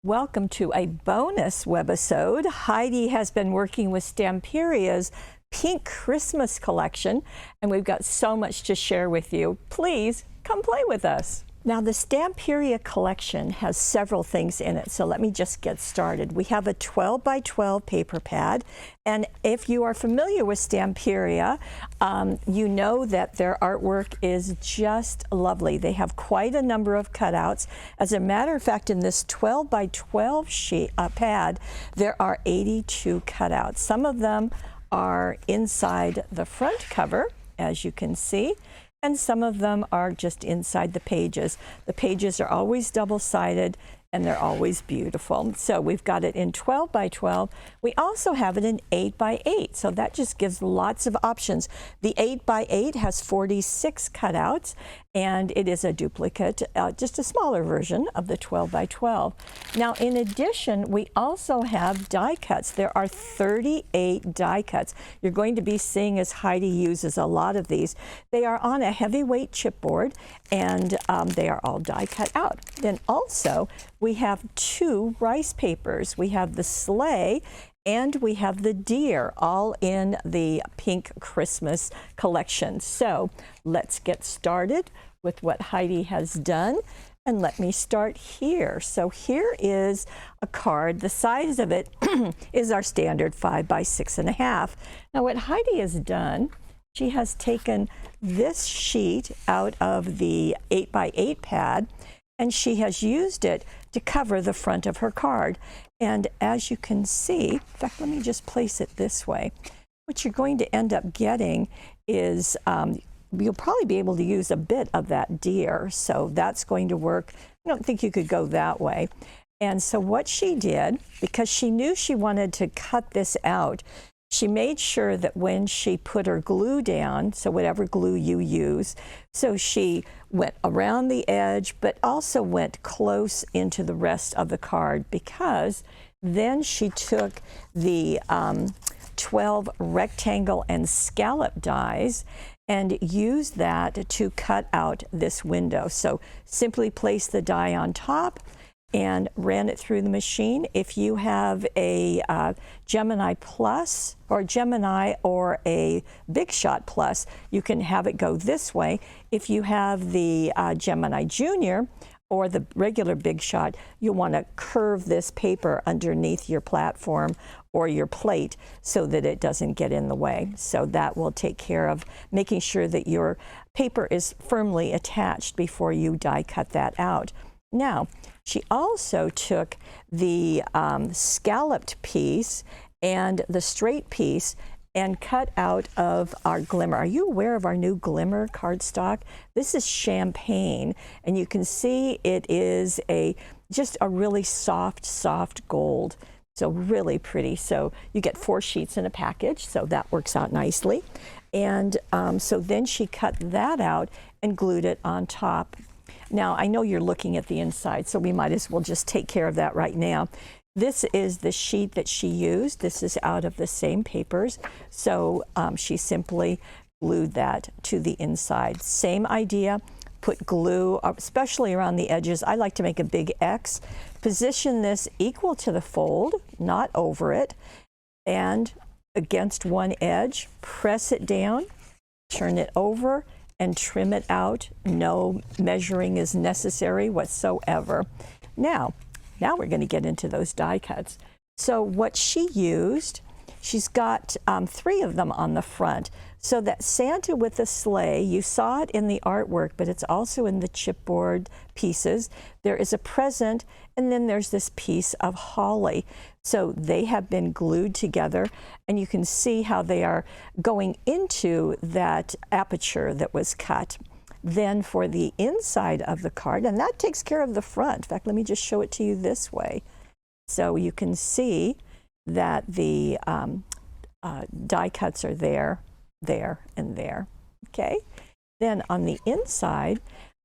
Welcome to a bonus webisode. Heidi has been working with Stamperia's Pink Christmas collection, and we've got so much to share with you. Please come play with us. Now, the Stamperia collection has several things in it, so let me just get started. We have a 12 by 12 paper pad, and if you are familiar with Stamperia, you know that their artwork is just lovely. They have quite a number of cutouts. As a matter of fact, in this 12 by 12 sheet pad, there are 82 cutouts. Some of them are inside the front cover, as you can see, and some of them are just inside the pages. The pages are always double-sided and they're always beautiful. So we've got it in 12 by 12. We also have it in 8 by 8, so that just gives lots of options. The 8 by 8 has 46 cutouts, and it is a duplicate, just a smaller version of the 12 by 12. Now, in addition, we also have die cuts. There are 38 die cuts. You're going to be seeing as Heidi uses a lot of these. They are on a heavyweight chipboard, and they are all die cut out. Then also, we have two rice papers. We have the sleigh and we have the deer, all in the Pink Christmas collection. So let's get started with what Heidi has done. And let me start here. So here is a card. The size of it is our standard 5 by 6.5. Now what Heidi has done, she has taken this sheet out of the 8 by 8 pad, and she has used it to cover the front of her card. And as you can see, in fact, let me just place it this way. What you're going to end up getting is you'll probably be able to use a bit of that deer, so that's going to work. I don't think you could go that way. And so what she did, because she knew she wanted to cut this out, she made sure that when she put her glue down, so whatever glue you use, so she went around the edge, but also went close into the rest of the card, because then she took the 12 rectangle and scallop dies and used that to cut out this window. So simply place the die on top and ran it through the machine. If you have a Gemini Plus or Gemini or a Big Shot Plus, you can have it go this way. If you have the Gemini Junior or the regular Big Shot, you'll want to curve this paper underneath your platform or your plate so that it doesn't get in the way. So that will take care of making sure that your paper is firmly attached before you die cut that out. Now, she also took the scalloped piece and the straight piece and cut out of our glimmer. Are you aware of our new glimmer cardstock? This is champagne, and you can see it is just a really soft gold. So really pretty. So you get 4 sheets in a package, so that works out nicely. And so then she cut that out and glued it on top. Now, I know you're looking at the inside, so we might as well just take care of that right now. This is the sheet that she used. This is out of the same papers. So she simply glued that to the inside. Same idea, put glue, especially around the edges. I like to make a big X. Position this equal to the fold, not over it, and against one edge, press it down, turn it over, and trim it out. No measuring is necessary whatsoever. Now we're going to get into those die cuts. So what she used, she's got 3 of them on the front. So that Santa with the sleigh, you saw it in the artwork, but it's also in the chipboard pieces. There is a present, and then there's this piece of holly. So they have been glued together, and you can see how they are going into that aperture that was cut. Then for the inside of the card, and that takes care of the front. In fact, let me just show it to you this way. So you can see that the die cuts are there, and there. Okay. Then on the inside,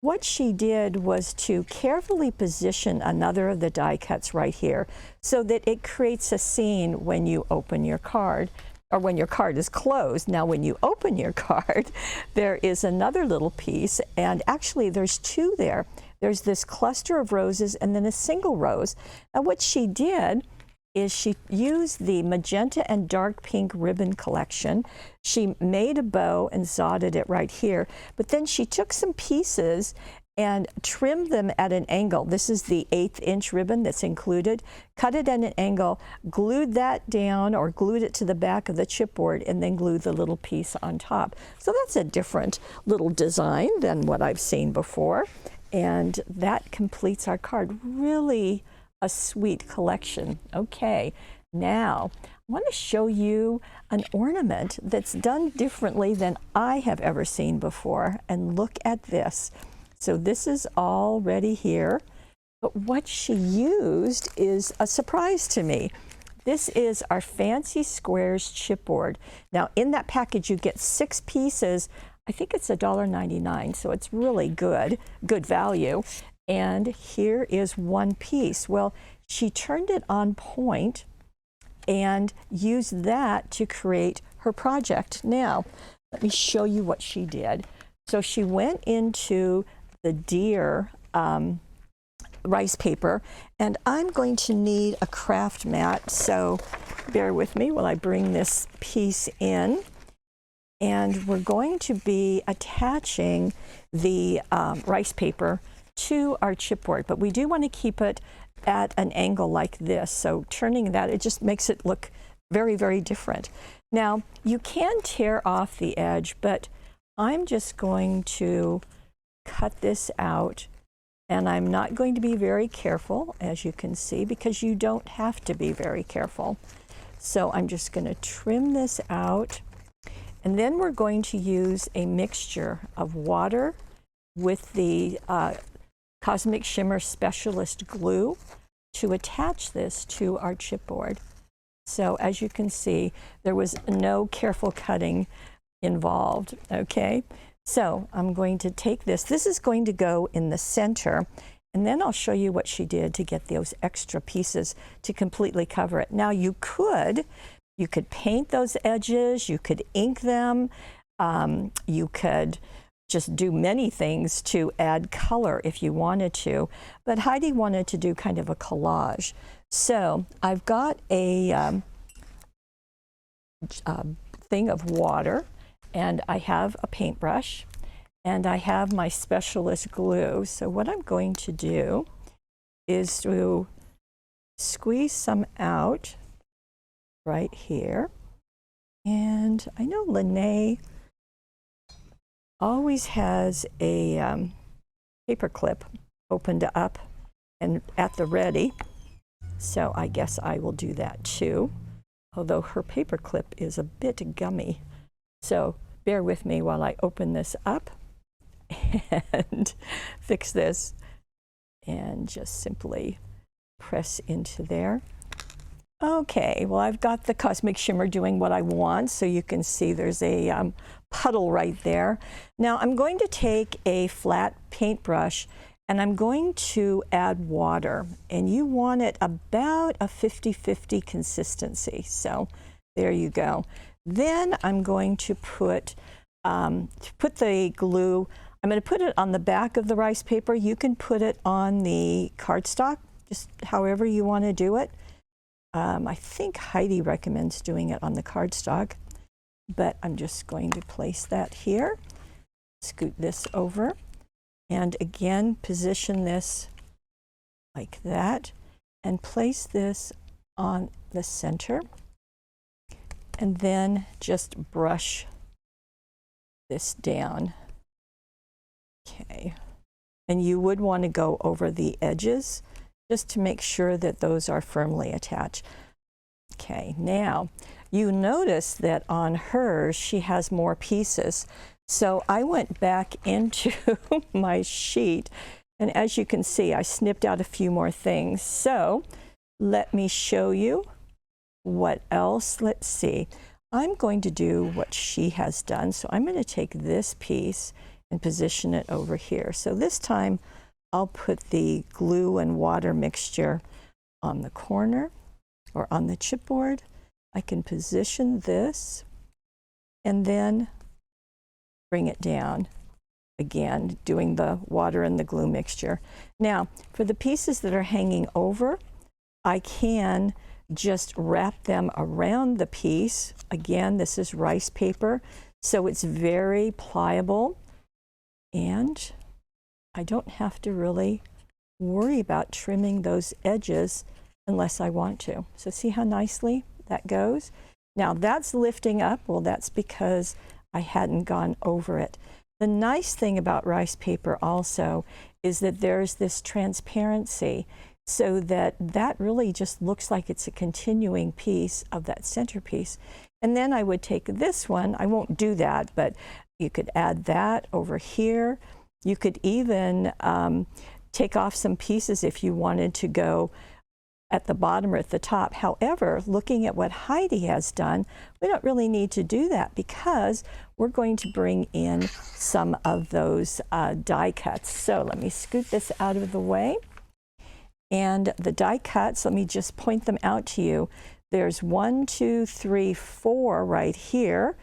what she did was to carefully position another of the die cuts right here so that it creates a scene when you open your card, or when your card is closed. Now, when you open your card, there is another little piece, and actually there's 2 there. there's this cluster of roses and then a single rose. Now what she did is she used the magenta and dark pink ribbon collection. She made a bow and knotted it right here, but then she took some pieces and trimmed them at an angle. This is the 1/8 inch ribbon that's included. Cut it at an angle, glued that down or glued it to the back of the chipboard, and then glued the little piece on top. So that's a different little design than what I've seen before. And that completes our card. Really a sweet collection. Okay, now I want to show you an ornament that's done differently than I have ever seen before. And look at this. So this is already here, but what she used is a surprise to me. This is our Fancy Squares chipboard. Now in that package you get 6 pieces. I think it's $1.99, so it's really good value. And here is 1 piece. Well, she turned it on point and used that to create her project. Now, let me show you what she did. So she went into the deer rice paper, and I'm going to need a craft mat, so bear with me while I bring this piece in. And we're going to be attaching the rice paper to our chipboard, but we do want to keep it at an angle like this. So turning that, it just makes it look very, very different. Now, you can tear off the edge, but I'm just going to cut this out, and I'm not going to be very careful, as you can see, because you don't have to be very careful. So I'm just going to trim this out, and then we're going to use a mixture of water with the Cosmic Shimmer Specialist glue to attach this to our chipboard. So as you can see, there was no careful cutting involved, okay? So I'm going to take this. This is going to go in the center, and then I'll show you what she did to get those extra pieces to completely cover it. Now you could paint those edges, you could ink them, you could just do many things to add color if you wanted to, but Heidi wanted to do kind of a collage. So I've got a thing of water, and I have a paintbrush, and I have my specialist glue. So what I'm going to do is to squeeze some out right here. And I know Lene always has a paper clip opened up and at the ready. So I guess I will do that too, although her paper clip is a bit gummy. So bear with me while I open this up and fix this, and just simply press into there. Okay, well, I've got the Cosmic Shimmer doing what I want, so you can see there's a puddle right there. Now I'm going to take a flat paintbrush and I'm going to add water, and you want it about a 50-50 consistency. So there you go. Then I'm going to put the glue, I'm going to put it on the back of the rice paper. You can put it on the cardstock, just however you want to do it. I think Heidi recommends doing it on the cardstock, but I'm just going to place that here, scoot this over, and again position this like that, and place this on the center, and then just brush this down. Okay, and you would want to go over the edges just to make sure that those are firmly attached. Okay, now you notice that on hers she has more pieces. So I went back into my sheet, and as you can see, I snipped out a few more things. So let me show you what else. Let's see. I'm going to do what she has done. So I'm going to take this piece and position it over here. So this time I'll put the glue and water mixture on the corner or on the chipboard. I can position this and then bring it down. again, doing the water and the glue mixture. Now, for the pieces that are hanging over, I can just wrap them around the piece. Again, this is rice paper, so it's very pliable, and I don't have to really worry about trimming those edges unless I want to. So see how nicely that goes? Now that's lifting up. Well, that's because I hadn't gone over it. The nice thing about rice paper also is that there's this transparency, so that really just looks like it's a continuing piece of that centerpiece. And then I would take this one, I won't do that, but you could add that over here. You could even take off some pieces if you wanted to go at the bottom or at the top. However, looking at what Heidi has done, we don't really need to do that because we're going to bring in some of those die cuts. So let me scoot this out of the way. And the die cuts, let me just point them out to you. There's 1, 2, 3, 4 right here.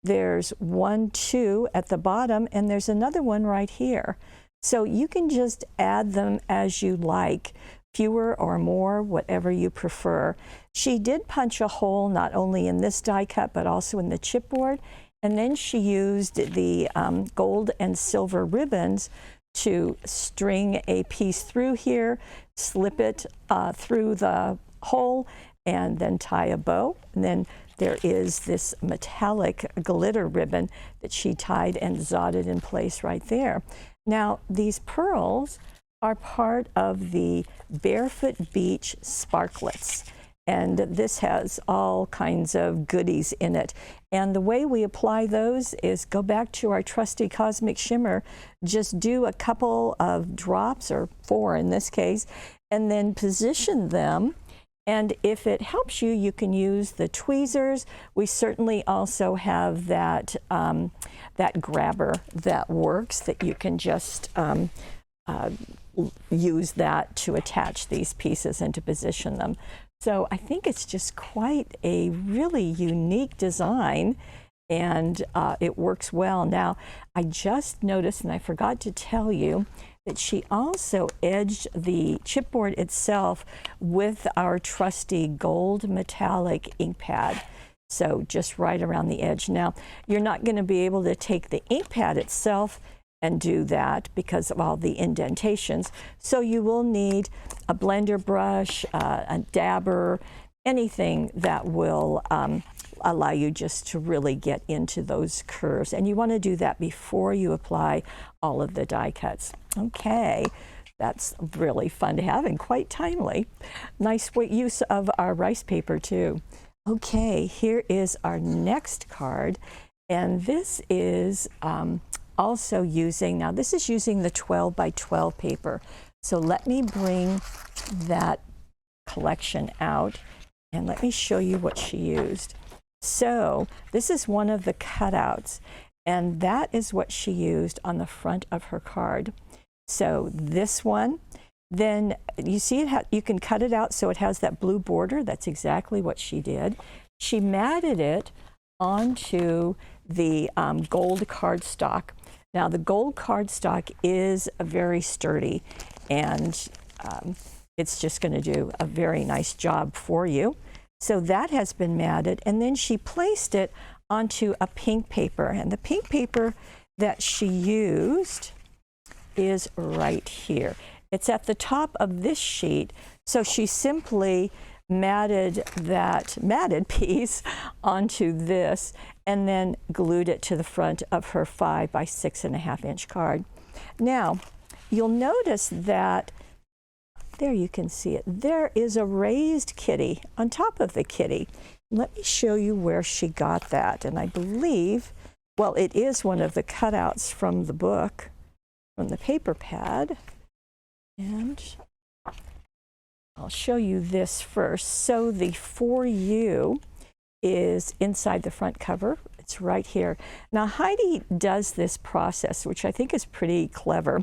There's 1, 2 at the bottom, and there's another one right here. So you can just add them as you like, fewer or more, whatever you prefer. She did punch a hole not only in this die cut, but also in the chipboard. And then she used the gold and silver ribbons to string a piece through here, slip it through the hole, and then tie a bow. And then there is this metallic glitter ribbon that she tied and zotted in place right there. Now, these pearls are part of the Barefoot Beach Sparklets. And this has all kinds of goodies in it. And the way we apply those is go back to our trusty Cosmic Shimmer, just do a couple of drops, or 4 in this case, and then position them. And if it helps you, you can use the tweezers. We certainly also have that, that grabber that works, that you can just use that to attach these pieces and to position them. So I think it's just quite a really unique design, and it works well. Now, I just noticed, and I forgot to tell you, that she also edged the chipboard itself with our trusty gold metallic ink pad. So just right around the edge. Now, you're not going to be able to take the ink pad itself and do that because of all the indentations. So you will need a blender brush, a dabber, anything that will allow you just to really get into those curves. And you want to do that before you apply all of the die cuts. Okay, that's really fun to have and quite timely. Nice use of our rice paper too. Okay, here is our next card, and this is also using, now this is using the 12 by 12 paper. So let me bring that collection out and let me show you what she used. So this is one of the cutouts, and that is what she used on the front of her card. So this one, then you see you can cut it out so it has that blue border. That's exactly what she did. She matted it onto the gold cardstock. Now the gold cardstock is very sturdy, and it's just going to do a very nice job for you. So that has been matted, and then she placed it onto a pink paper, and the pink paper that she used is right here. It's at the top of this sheet, so she simply matted that matted piece onto this and then glued it to the front of her 5 by 6.5 inch card. Now, you'll notice that there you can see it. There is a raised kitty on top of the kitty. Let me show you where she got that. And I believe, well, it is one of the cutouts from the book, from the paper pad. And I'll show you this first. So the For You is inside the front cover. It's right here. Now Heidi does this process, which I think is pretty clever,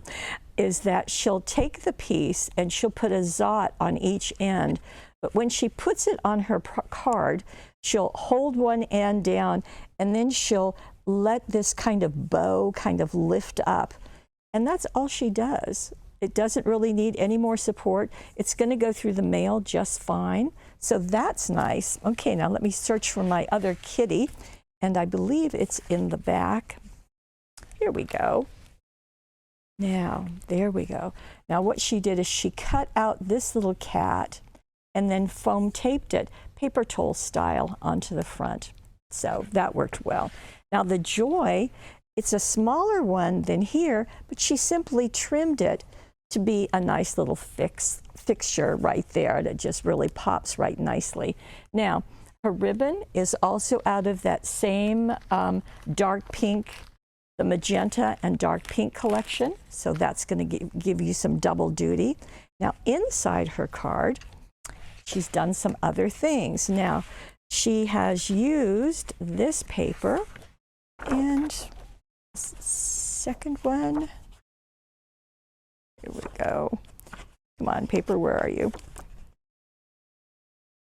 is that she'll take the piece and she'll put a zot on each end, but when she puts it on her card, she'll hold one end down and then she'll let this kind of bow kind of lift up. And that's all she does. It doesn't really need any more support. It's going to go through the mail just fine. So that's nice. Okay, now let me search for my other kitty. And I believe it's in the back. Here we go. Now, there we go. Now what she did is she cut out this little cat and then foam taped it, paper towel style, onto the front. So that worked well. Now the Joy, it's a smaller one than here, but she simply trimmed it to be a nice little fixture right there that just really pops right nicely. Now, her ribbon is also out of that same dark pink, the magenta and dark pink collection. So that's going to give you some double duty. Now, inside her card, she's done some other things. Now, she has used this paper and second one. Here we go. Come on, paper, where are you?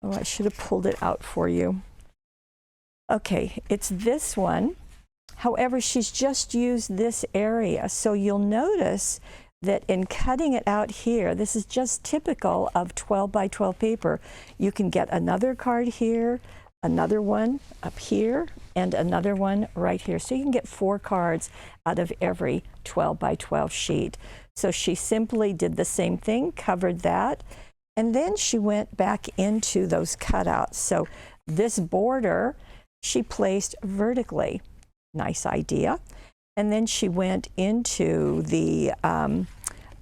Oh, I should have pulled it out for you. Okay, it's this one. However, she's just used this area. So you'll notice that in cutting it out here, this is just typical of 12 by 12 paper. You can get another card here, another one up here, and another one right here. So you can get 4 cards out of every 12 by 12 sheet. So she simply did the same thing, covered that, and then she went back into those cutouts. So this border, she placed vertically. Nice idea. And then she went into the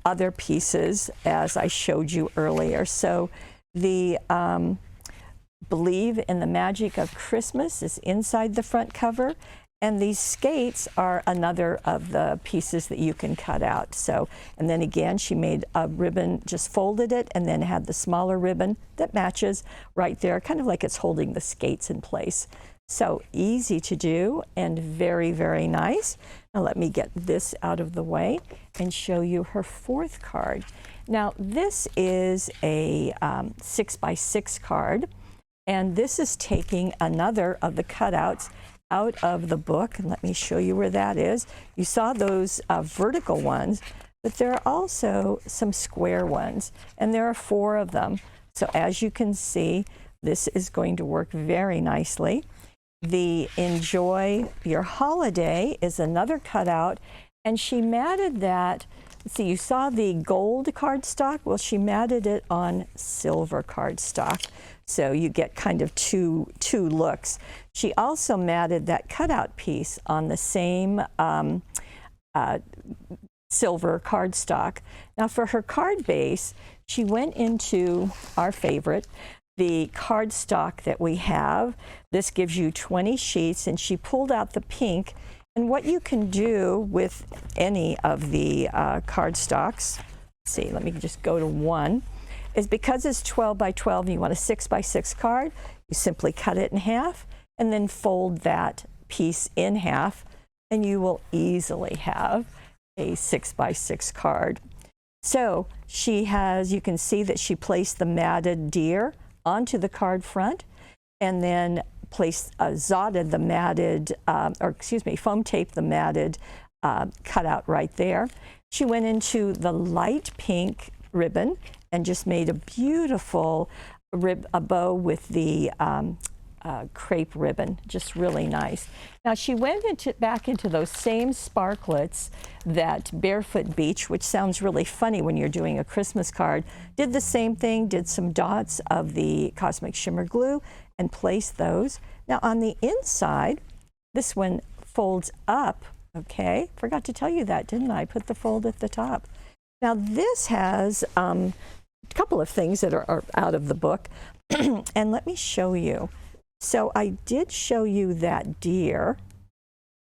other pieces as I showed you earlier. So the Believe in the Magic of Christmas is inside the front cover, and these skates are another of the pieces that you can cut out. So, and then again, she made a ribbon, just folded it, and then had the smaller ribbon that matches right there, kind of like it's holding the skates in place. So easy to do and very, very nice. Now let me get this out of the way and show you her 4th card. Now this is a 6 by 6 card, and this is taking another of the cutouts out of the book. And let me show you where that is. You saw those vertical ones, but there are also some square ones, and there are 4 of them. So as you can see, this is going to work very nicely. The Enjoy Your Holiday is another cutout, and she matted that. See, you saw the gold cardstock. Well, she matted it on silver cardstock, so you get kind of two looks. She also matted that cutout piece on the same silver cardstock. Now, for her card base, she went into our favorite, the cardstock that we have. This gives you 20 sheets, and she pulled out the pink. And what you can do with any of the cardstocks, see, let me just go to one, is because it's 12 by 12 and you want a 6 by 6 card, you simply cut it in half and then fold that piece in half, and you will easily have a 6 by 6 card. So she has, you can see that she placed the matted deer onto the card front, and then placed, zotted the matted, foam taped the matted cutout right there. She went into the light pink ribbon and just made a beautiful a bow with the crepe ribbon, just really nice. Now she went back into those same sparklets that Barefoot Beach, which sounds really funny when you're doing a Christmas card, did the same thing, did some dots of the Cosmic Shimmer glue and placed those. Now on the inside, this one folds up, okay? Forgot to tell you that, didn't I? Put the fold at the top. Now this has a couple of things that are out of the book, and let me show you. So I did show you that deer.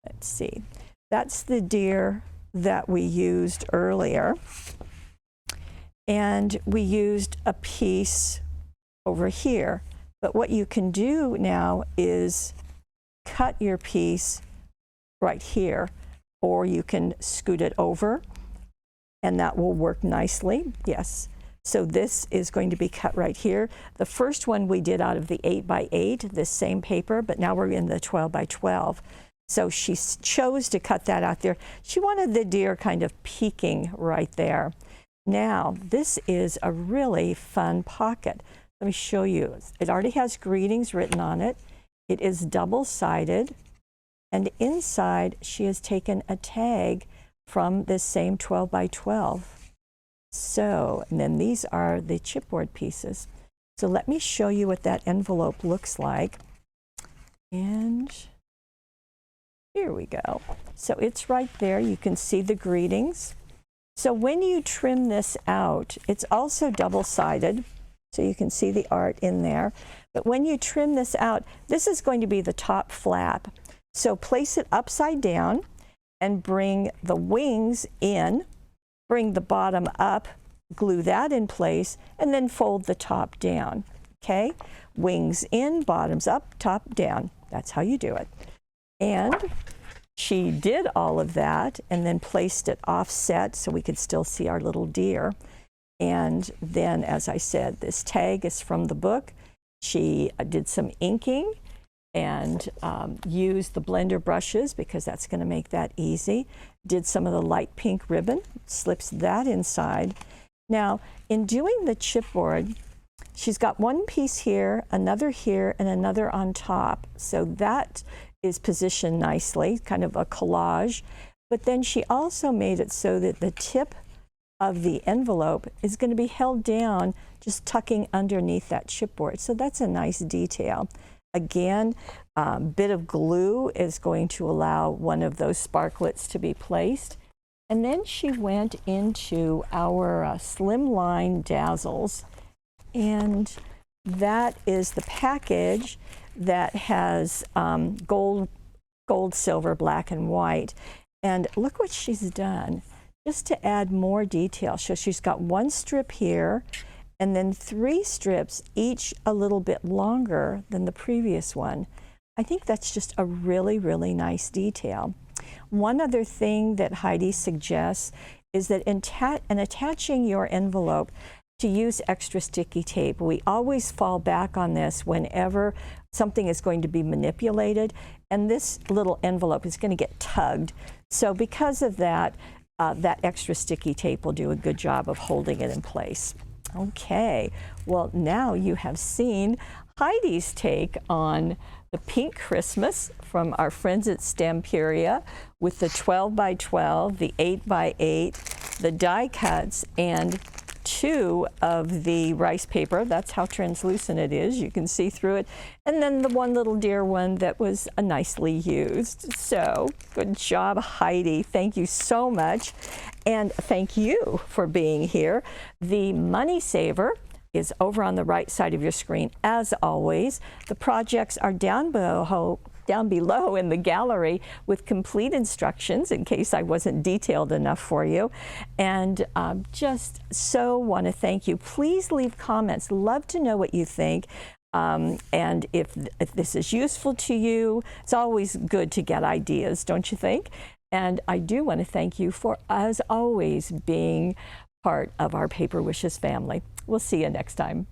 Let's see. That's the deer that we used earlier. And we used a piece over here. But what you can do now is cut your piece right here, or you can scoot it over, and that will work nicely. Yes. So this is going to be cut right here. The first one we did out of the 8 by 8, this same paper, but now we're in the 12 by 12. So she chose to cut that out there. She wanted the deer kind of peeking right there. Now, this is a really fun pocket. Let me show you. It already has greetings written on it. It is double-sided. And inside, she has taken a tag from this same 12 by 12. So, and then these are the chipboard pieces. So let me show you what that envelope looks like. And here we go. So it's right there. You can see the greetings. So when you trim this out, it's also double-sided. So you can see the art in there. But when you trim this out, this is going to be the top flap. So place it upside down and bring the wings in, bring the bottom up, glue that in place, and then fold the top down. Okay? Wings in, bottoms up, top down. That's how you do it. And she did all of that and then placed it offset so we could still see our little deer. And then, as I said, this tag is from the book. She did some inking and used the blender brushes because that's going to make that easy. Did some of the light pink ribbon, slips that inside. Now, in doing the chipboard, she's got one piece here, and another on top. So that is positioned nicely, kind of a collage. But then she also made it so that the tip of the envelope is going to be held down, just tucking underneath that chipboard. So that's a nice detail. Again, a bit of glue is going to allow one of those sparklets to be placed. And then she went into our Slimline Dazzles, and that is the package that has gold, silver, black, and white. And look what she's done, just to add more detail. So she's got one strip here, and then 3 strips, each a little bit longer than the previous one. I think that's just a really, really nice detail. One other thing that Heidi suggests is that in attaching your envelope, to use extra sticky tape. We always fall back on this whenever something is going to be manipulated, and this little envelope is going to get tugged. So because of that, that extra sticky tape will do a good job of holding it in place. Okay, well, now you have seen Heidi's take on the Pink Christmas from our friends at Stamperia with the 12 by 12, the 8 by 8, the die cuts, and 2 of the rice paper. That's how translucent it is. You can see through it. And then the one little deer one that was nicely used. So good job, Heidi. Thank you so much. And thank you for being here. The Money Saver is over on the right side of your screen. As always, the projects are down below in the gallery with complete instructions in case I wasn't detailed enough for you. And just so want to thank you. Please leave comments. Love to know what you think. And if this is useful to you, it's always good to get ideas, don't you think? And I do want to thank you for, as always, being part of our Paper Wishes family. We'll see you next time.